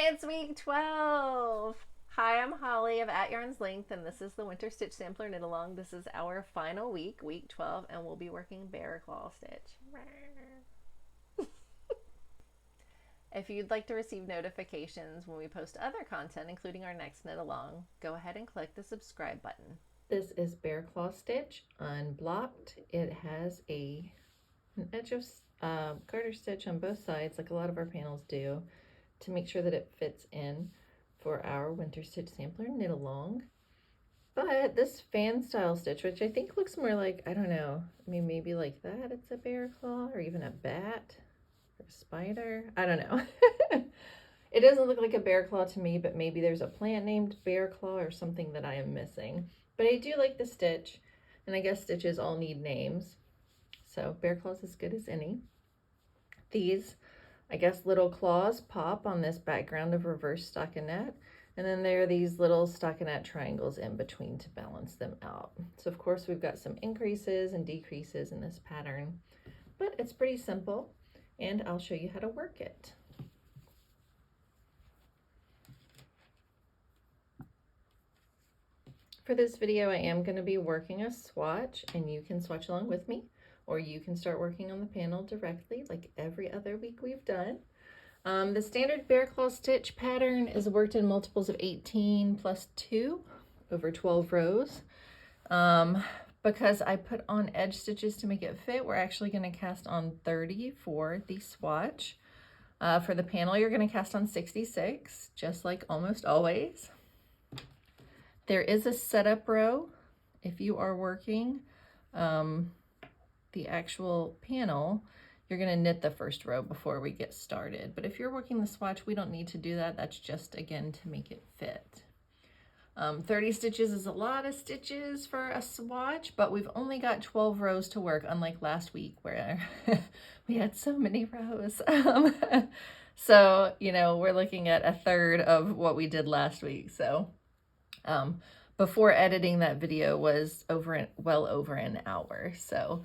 It's week 12. Hi, I'm Holly of At Yarn's Length, and this is the Winter Stitch Sampler Knit Along. This is our final week, week 12, and we'll be working Bear Claw Stitch. If you'd like to receive notifications when we post other content, including our next knit along, go ahead and click the subscribe button. This is Bear Claw Stitch unblocked. It has an edge of garter stitch on both sides, like a lot of our panels do, to make sure that it fits in for our Winter Stitch Sampler Knit Along. But this fan style stitch, which I think looks more like, I don't know, I mean, maybe like that, it's a bear claw, or even a bat, or a spider, I don't know. It doesn't look like a bear claw to me, but maybe there's a plant named bear claw or something that I am missing. But I do like the stitch, and I guess stitches all need names. So bear claw's as good as any. These, I guess, little claws pop on this background of reverse stockinette, and then there are these little stockinette triangles in between to balance them out. So of course we've got some increases and decreases in this pattern, but it's pretty simple, and I'll show you how to work it. For this video, I am going to be working a swatch, and you can swatch along with me, or you can start working on the panel directly like every other week we've done. The standard bear claw stitch pattern is worked in multiples of 18 plus 2 over 12 rows. Because I put on edge stitches to make it fit, we're actually going to cast on 30 for the swatch. For the panel, you're going to cast on 66, just like almost always. There is a setup row if you are working the actual panel. You're going to knit the first row before we get started. But if you're working the swatch, we don't need to do that. That's just, again, to make it fit. 30 stitches is a lot of stitches for a swatch, but we've only got 12 rows to work, unlike last week where we had so many rows. So, you know, we're looking at a third of what we did last week. So before editing that video was well over an hour. So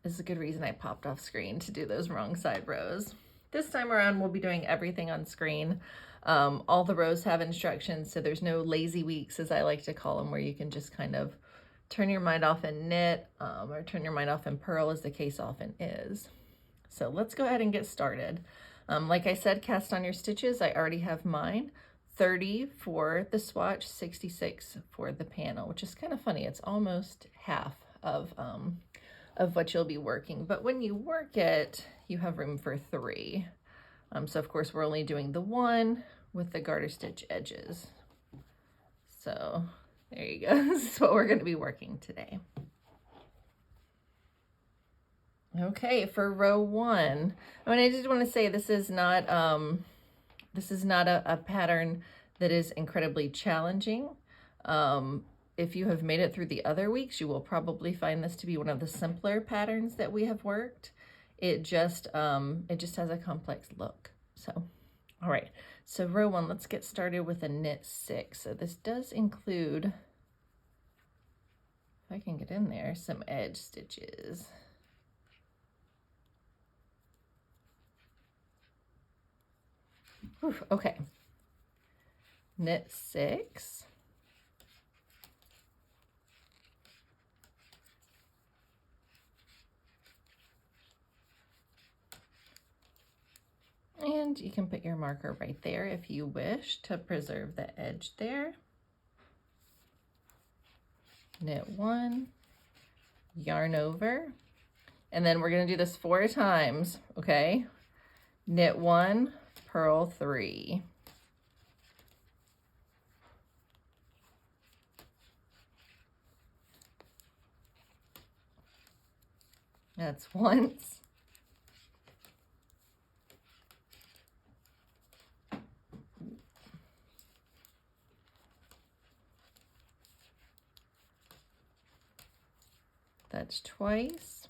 is a good reason I popped off screen to do those wrong side rows. This time around, we'll be doing everything on screen. All the rows have instructions, so there's no lazy weeks, as I like to call them, where you can just kind of turn your mind off and knit, or turn your mind off and purl, as the case often is. So let's go ahead and get started. Like I said, cast on your stitches. I already have mine. 30 for the swatch, 66 for the panel, which is kind of funny. It's almost half of what you'll be working. But when you work it, you have room for 3. So of course we're only doing the 1 with the garter stitch edges. So there you go. This is what we're going to be working today. Okay, for row 1, I mean, I just want to say this is not a pattern that is incredibly challenging. If you have made it through the other weeks, you will probably find this to be one of the simpler patterns that we have worked. It just has a complex look. So, all right, so row 1, let's get started with a knit 6. So this does include, if I can get in there, some edge stitches. Whew, okay, knit 6. And you can put your marker right there if you wish to preserve the edge there. Knit 1, yarn over, and then we're going to do this 4 times, okay? Knit 1, purl 3. That's once. That's twice.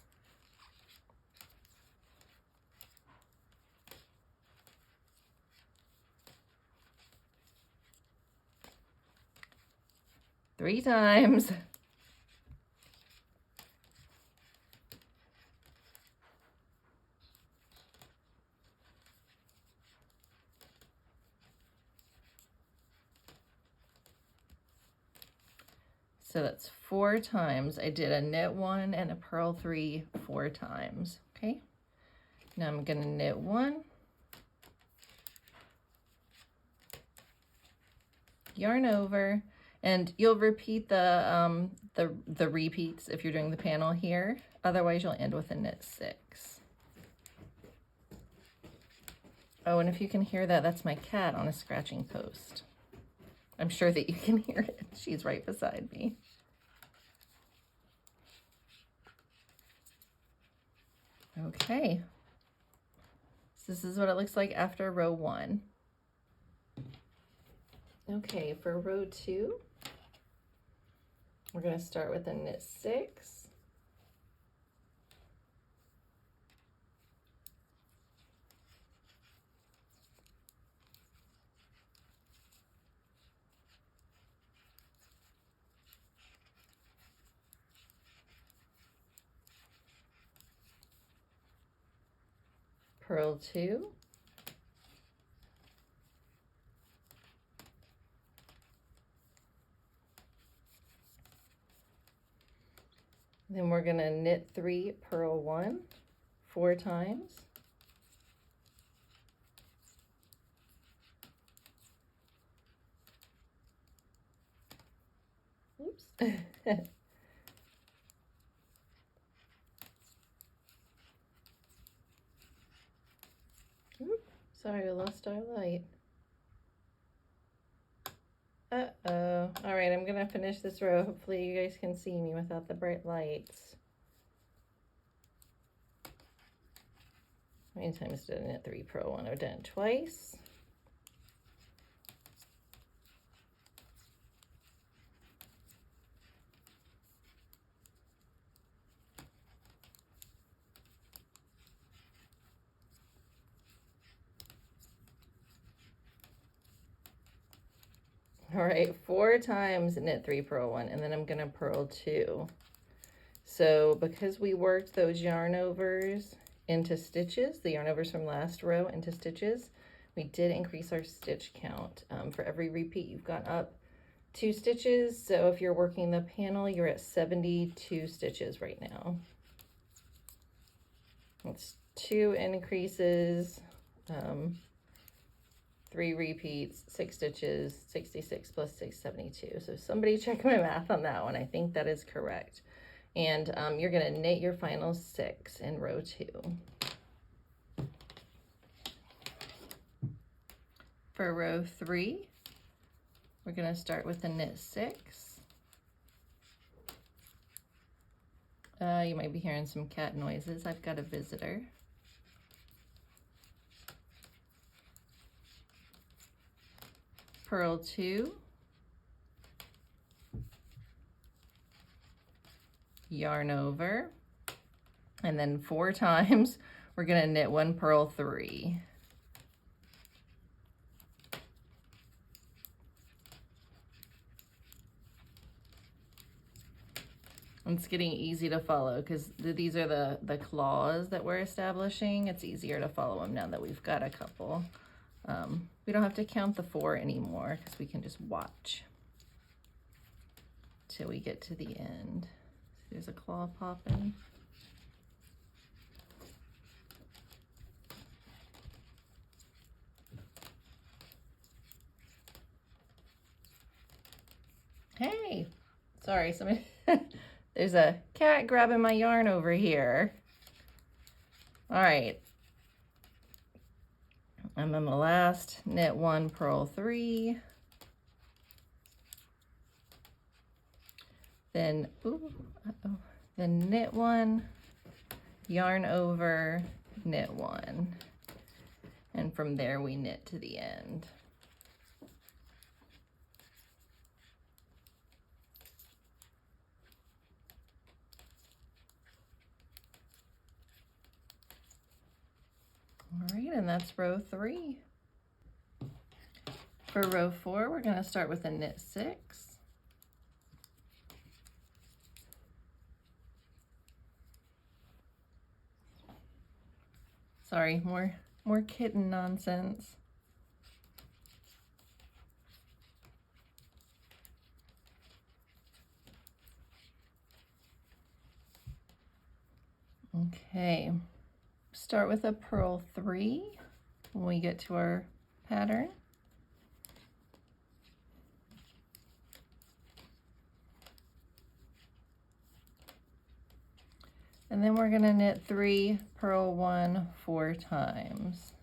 Three times. So that's 4 times. I did a knit 1 and a purl 3 4 times, okay? Now I'm gonna knit 1, yarn over, and you'll repeat the repeats if you're doing the panel here. Otherwise, you'll end with a knit 6. Oh, and if you can hear that, that's my cat on a scratching post. I'm sure that you can hear it. She's right beside me. Okay. So this is what it looks like after row 1. Okay, for row 2, we're going to start with a knit 6. Purl 2. Then we're going to knit 3, purl 1 4 times. Oops. Oop, sorry, we lost our light. Uh-oh. All right, I'm going to finish this row. Hopefully you guys can see me without the bright lights. How many times did I knit 3, purl 1? I've done it twice. All right, 4 times knit 3, purl 1, and then I'm going to purl 2. So because we worked those yarn overs into stitches, the yarn overs from last row into stitches, we did increase our stitch count. For every repeat, you've gone up 2 stitches. So if you're working the panel, you're at 72 stitches right now. That's 2 increases, 3 repeats, 6 stitches, 66 plus 6, 72. So somebody check my math on that one. I think that is correct. And you're going to knit your final 6 in row 2. For row 3, we're going to start with a knit 6. You might be hearing some cat noises. I've got a visitor. Purl 2. Yarn over, and then 4 times we're going to knit 1, purl 3. It's getting easy to follow because these are the claws that we're establishing. It's easier to follow them now that we've got a couple. We don't have to count the 4 anymore because we can just watch till we get to the end. There's a claw popping. Hey, sorry, somebody, there's a cat grabbing my yarn over here. All right. I'm on the last, knit 1, purl 3. Then, then knit 1, yarn over, knit 1. And from there we knit to the end. All right, and that's row 3. For row 4, we're going to start with a knit 6. Sorry, more kitten nonsense. Okay, start with a purl 3 when we get to our pattern. And then we're going to knit 3, purl 1 4 times.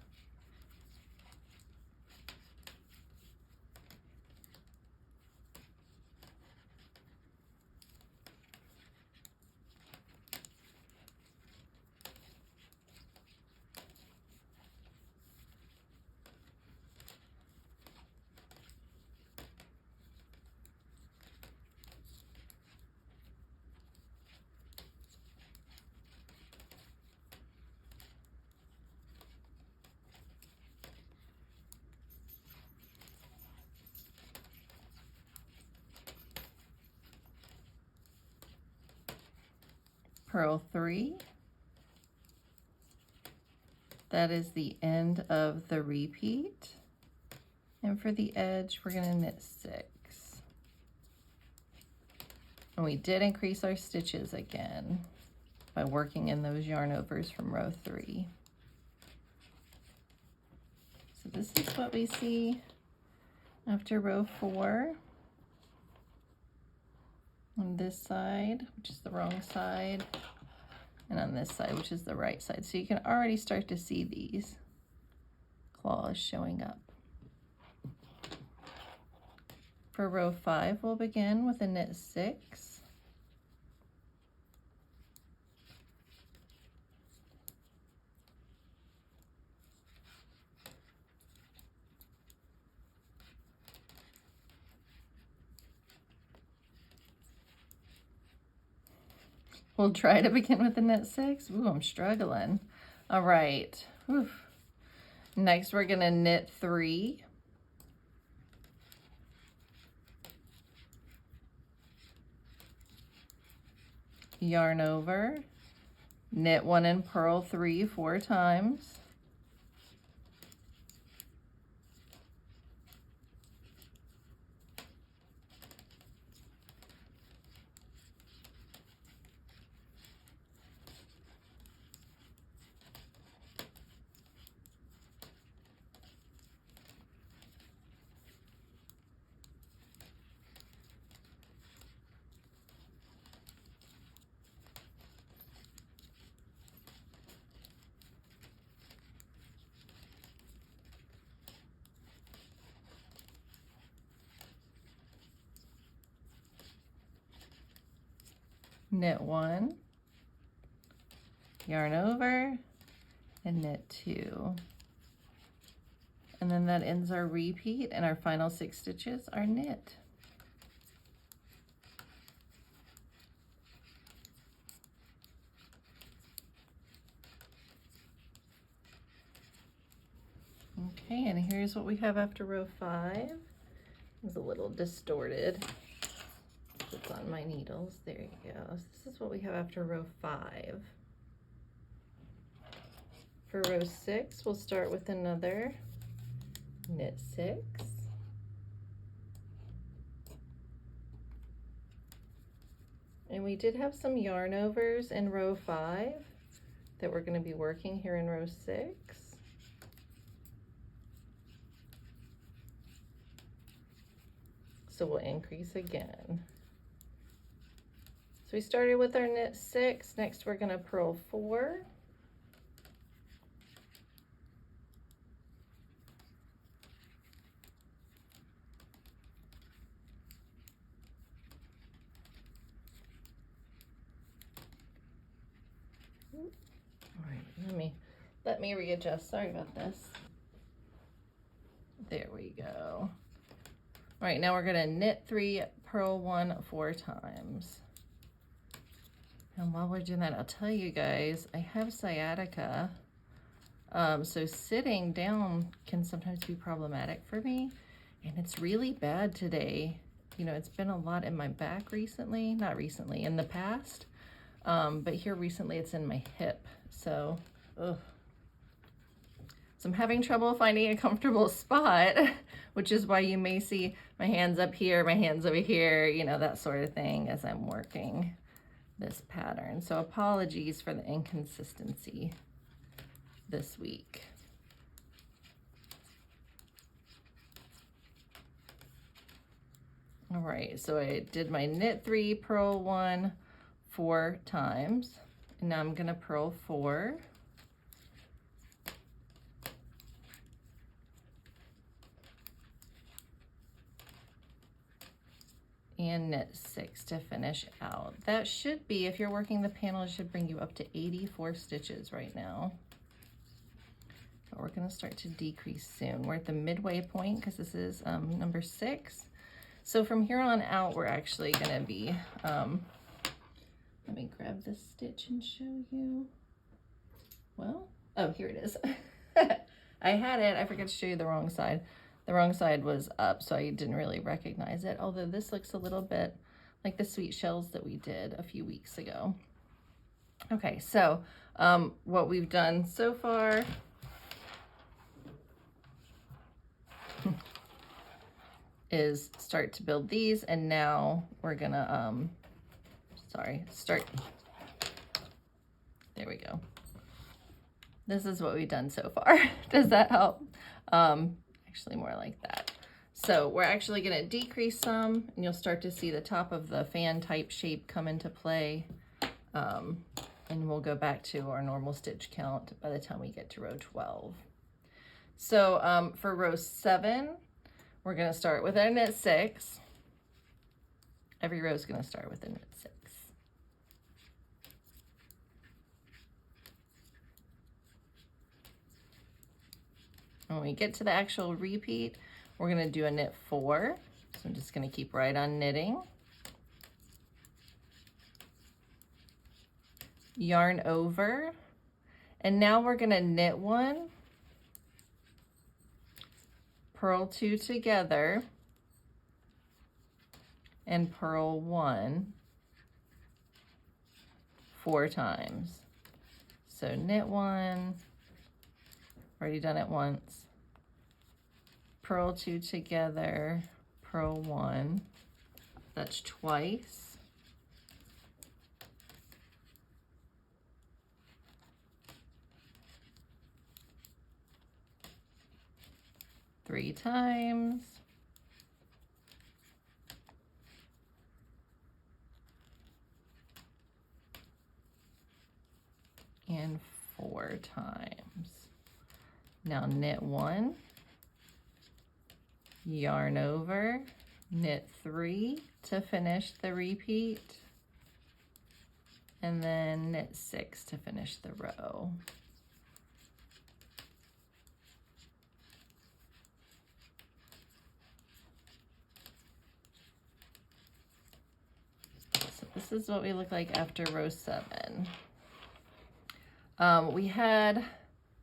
Purl 3. That is the end of the repeat. And for the edge, we're going to knit 6. And we did increase our stitches again by working in those yarn overs from row 3. So this is what we see after row 4. On this side, which is the wrong side, and on this side, which is the right side. So you can already start to see these claws showing up. For row 5, we'll begin with a knit 6. We'll try to begin with a knit 6. Ooh, I'm struggling. All right. Oof. Next, we're going to knit 3. Yarn over, knit 1 and purl 3 4 times. Knit 1, yarn over, and knit 2. And then that ends our repeat, and our final 6 stitches are knit. Okay, and here's what we have after row 5. It's a little distorted. It's on my needles. There you go. So this is what we have after row 5. For row 6, we'll start with another knit 6. And we did have some yarn overs in row 5 that we're going to be working here in row 6. So we'll increase again. So we started with our knit 6. Next we're going to purl 4. All right, let me readjust. Sorry about this. There we go. All right, now we're going to knit 3, purl 1 4 times. And while we're doing that, I'll tell you guys, I have sciatica. So sitting down can sometimes be problematic for me. And it's really bad today. You know, it's been a lot in my back recently. Not recently, in the past. But here recently it's in my hip. So, ugh. So I'm having trouble finding a comfortable spot, which is why you may see my hands up here, my hands over here, you know, that sort of thing as I'm working. this pattern. So apologies for the inconsistency this week. All right, so I did my knit 3, purl 1, 4 times, and now I'm gonna purl 4. And knit 6 to finish out. That should be, if you're working the panel, it should bring you up to 84 stitches right now. But we're gonna start to decrease soon. We're at the midway point because this is number 6. So from here on out, we're actually gonna be, let me grab this stitch and show you. Well, oh, here it is. I had it, I forgot to show you the wrong side. The wrong side was up, so I didn't really recognize it, although this looks a little bit like the sweet shells that we did a few weeks ago. Okay, so what we've done so far is start to build these, and now we're gonna, there we go. This is what we've done so far. Does that help? Actually more like that. So we're actually going to decrease some, and you'll start to see the top of the fan type shape come into play. And we'll go back to our normal stitch count by the time we get to row 12. So for row 7, we're going to start with our knit 6. Every row is going to start with a knit 6. When we get to the actual repeat, we're going to do a knit 4. So I'm just going to keep right on knitting. Yarn over. And now we're going to knit 1, purl 2 together, and purl 1 4 times. So knit 1, already done it once. Purl 2 together, purl 1, that's twice. Three times. And 4 times. Now knit 1. Yarn over, knit 3 to finish the repeat, and then knit 6 to finish the row. So this is what we look like after row 7.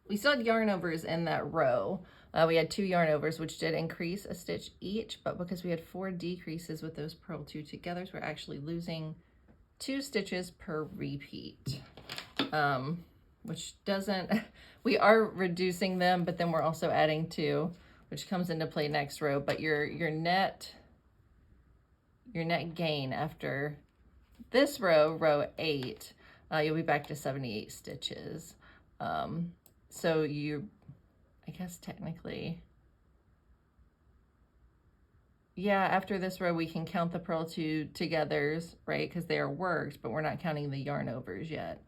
We still had yarn overs in that row. We had 2 yarn overs, which did increase a stitch each, but because we had 4 decreases with those purl 2 togethers, we're actually losing 2 stitches per repeat, which doesn't, we are reducing them, but then we're also adding 2, which comes into play next row, but your net gain after this row, row 8, you'll be back to 78 stitches. So I guess technically, yeah, after this row, we can count the purl 2 togethers, right? Because they are worked, but we're not counting the yarn overs yet.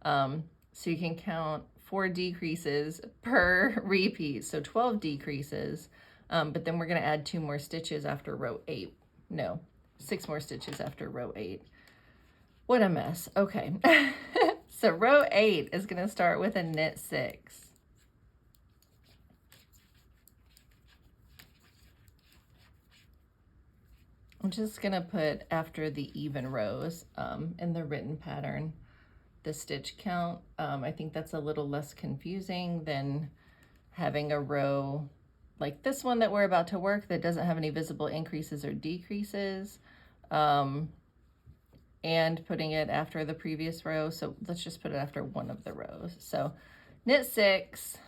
So you can count 4 decreases per repeat, so 12 decreases, but then we're gonna add 2 more stitches after row 8. No, 6 more stitches after row 8. What a mess, okay. So row 8 is gonna start with a knit 6. I'm just gonna put after the even rows in the written pattern, the stitch count. I think that's a little less confusing than having a row like this one that we're about to work that doesn't have any visible increases or decreases, and putting it after the previous row. So let's just put it after one of the rows. So knit 6,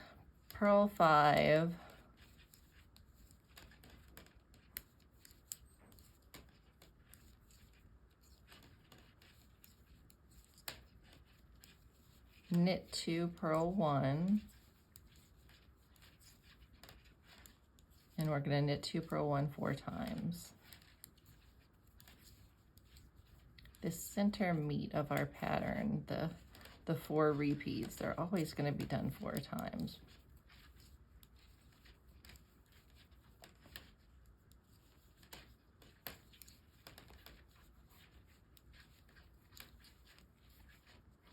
purl 5, knit 2, purl 1, and we're going to knit 2, purl 1 4 times. This center meat of our pattern, the 4 repeats, they're always going to be done 4 times.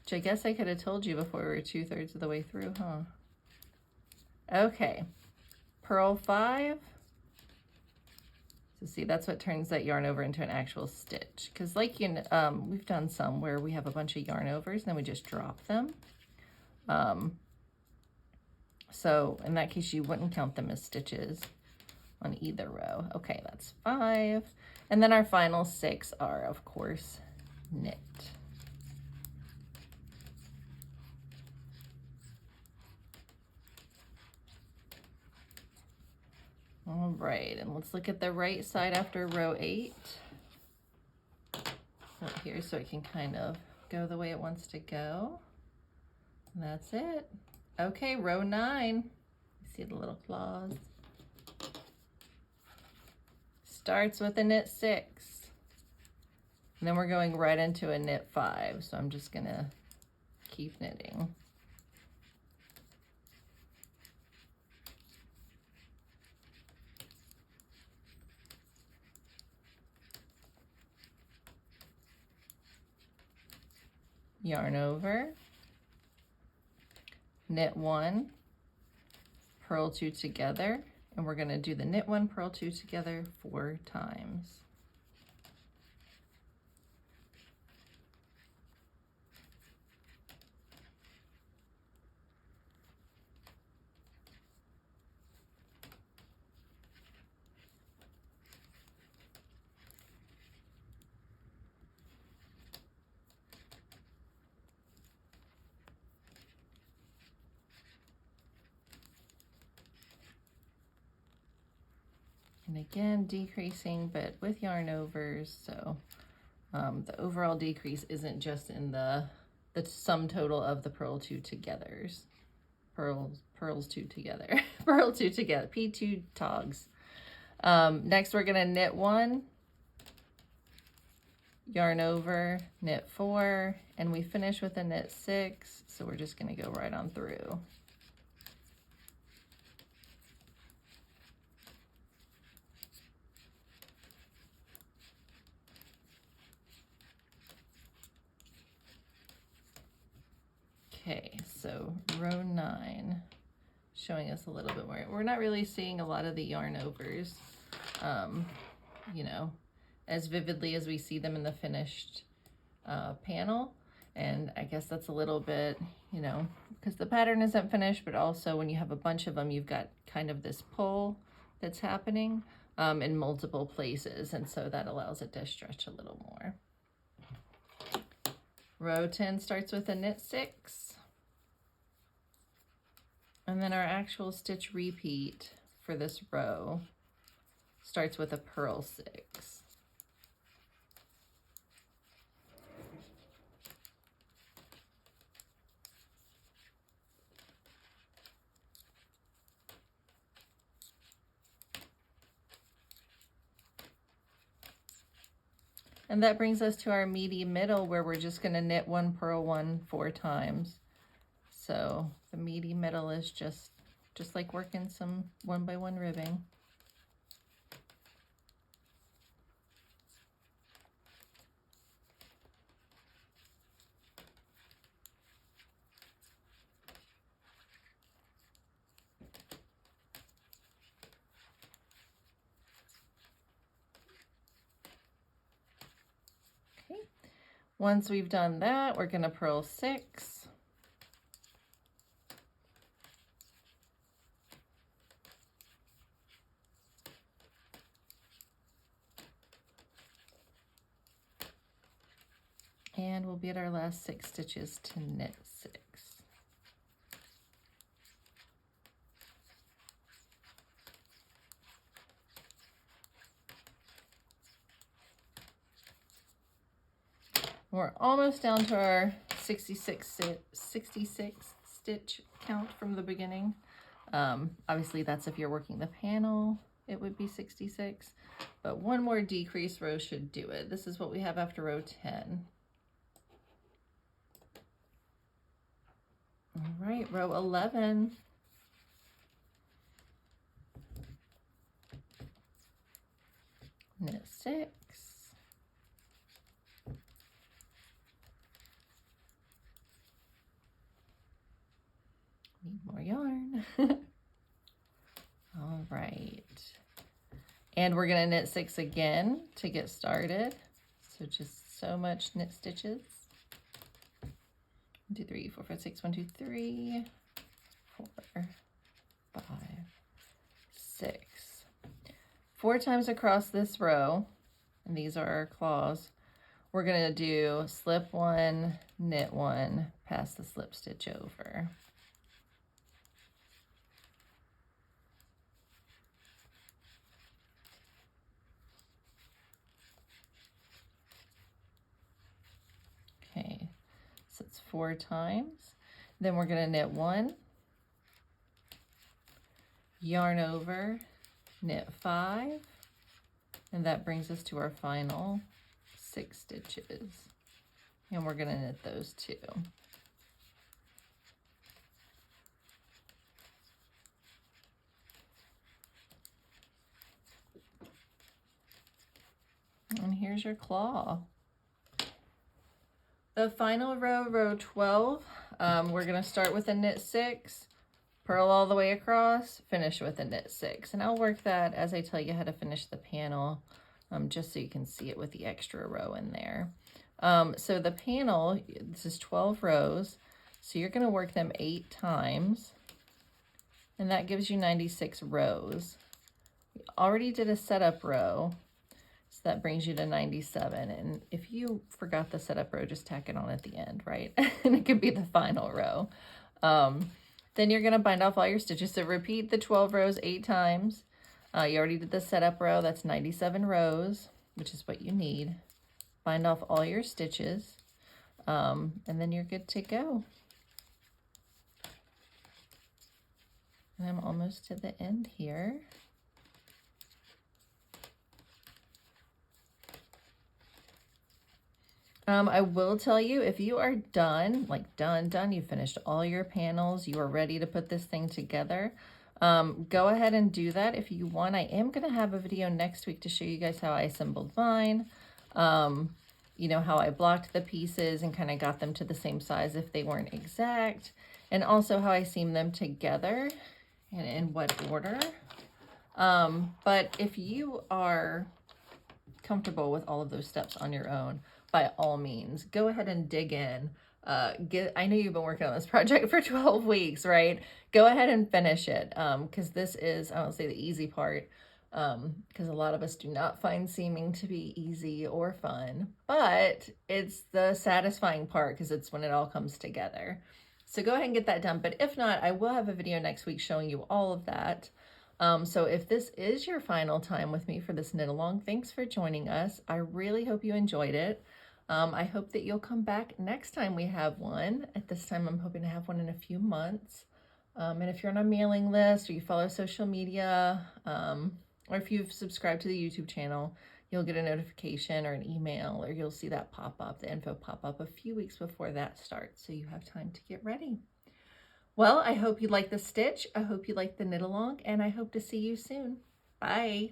Which I guess I could have told you before we were 2/3 of the way through, huh? Okay, purl 5. So see, that's what turns that yarn over into an actual stitch. Because like we've done some where we have a bunch of yarn overs and then we just drop them. So in that case, you wouldn't count them as stitches on either row. Okay, that's 5. And then our final 6 are, of course, knit. All right, and let's look at the right side after row 8. Right here, so it can kind of go the way it wants to go. And that's it. Okay, row 9. You see the little claws. Starts with a knit 6. And then we're going right into a knit 5. So I'm just gonna keep knitting. Yarn over, knit 1, purl 2 together, and we're going to do the knit 1, purl 2 together 4 times. And again, decreasing, but with yarn overs, so the overall decrease isn't just in the sum total of the purl 2 togethers. Purls 2 together, purl 2 together, P2 togs. Next we're gonna knit 1, yarn over, knit 4, and we finish with a knit 6, so we're just gonna go right on through. Okay, so row 9, showing us a little bit more. We're not really seeing a lot of the yarn overs, you know, as vividly as we see them in the finished panel. And I guess that's a little bit, you know, because the pattern isn't finished, but also when you have a bunch of them, you've got kind of this pull that's happening in multiple places. And so that allows it to stretch a little more. Row 10 starts with a knit 6. And then our actual stitch repeat for this row starts with a purl 6. And that brings us to our meaty middle where we're just going to knit 1, purl 1 4 times. So the meaty middle is just like working some 1x1 ribbing. Okay. Once we've done that, we're going to purl 6. And we'll be at our last 6 stitches to knit 6. We're almost down to our 66 stitch count from the beginning. Obviously that's if you're working the panel, it would be 66, but one more decrease row should do it. This is what we have after row 10. All right, row 11. Knit 6. Need more yarn. All right. And we're going to knit 6 again to get started. So just so much knit stitches. 1, 2, 3, 4, 5, 6, 1, 2, 3, 4, 5, 6. 4 times across this row, and these are our claws. We're going to do slip 1, knit 1, pass the slip stitch over. Okay, so it's 4 times. Then we're going to knit 1, yarn over, knit 5, and that brings us to our final 6 stitches. And we're going to knit those 2. And here's your claw. The final row, row 12, we're going to start with a knit 6, purl all the way across, finish with a knit 6. And I'll work that as I tell you how to finish the panel, just so you can see it with the extra row in there. So the panel, this is 12 rows, so you're going to work them 8 times, and that gives you 96 rows. We already did a setup row, so that brings you to 97. And if you forgot the setup row, just tack it on at the end, right? And it could be the final row. Then you're going to bind off all your stitches. So repeat the 12 rows 8 times. You already did the setup row. That's 97 rows, which is what you need. Bind off all your stitches, and then you're good to go. And I'm almost to the end here. I will tell you, if you are done, like done, you finished all your panels, you are ready to put this thing together, go ahead and do that if you want. I am going to have a video next week to show you guys how I assembled mine, you know, how I blocked the pieces and kind of got them to the same size if they weren't exact, and also how I seam them together and in what order. But if you are comfortable with all of those steps on your own, by all means, go ahead and dig in. I know you've been working on this project for 12 weeks, right? Go ahead and finish it, because this is, I won't say the easy part, because a lot of us do not find seaming to be easy or fun, but it's the satisfying part because it's when it all comes together. So go ahead and get that done. But if not, I will have a video next week showing you all of that. So if this is your final time with me for this knit along, thanks for joining us. I really hope you enjoyed it. I hope that you'll come back next time we have one. At this time, I'm hoping to have one in a few months. And if you're on a mailing list or you follow social media, or if you've subscribed to the YouTube channel, you'll get a notification or an email, or you'll see that pop up, the info pop up a few weeks before that starts, so you have time to get ready. Well, I hope you like the stitch. I hope you like the knit along, and I hope to see you soon. Bye.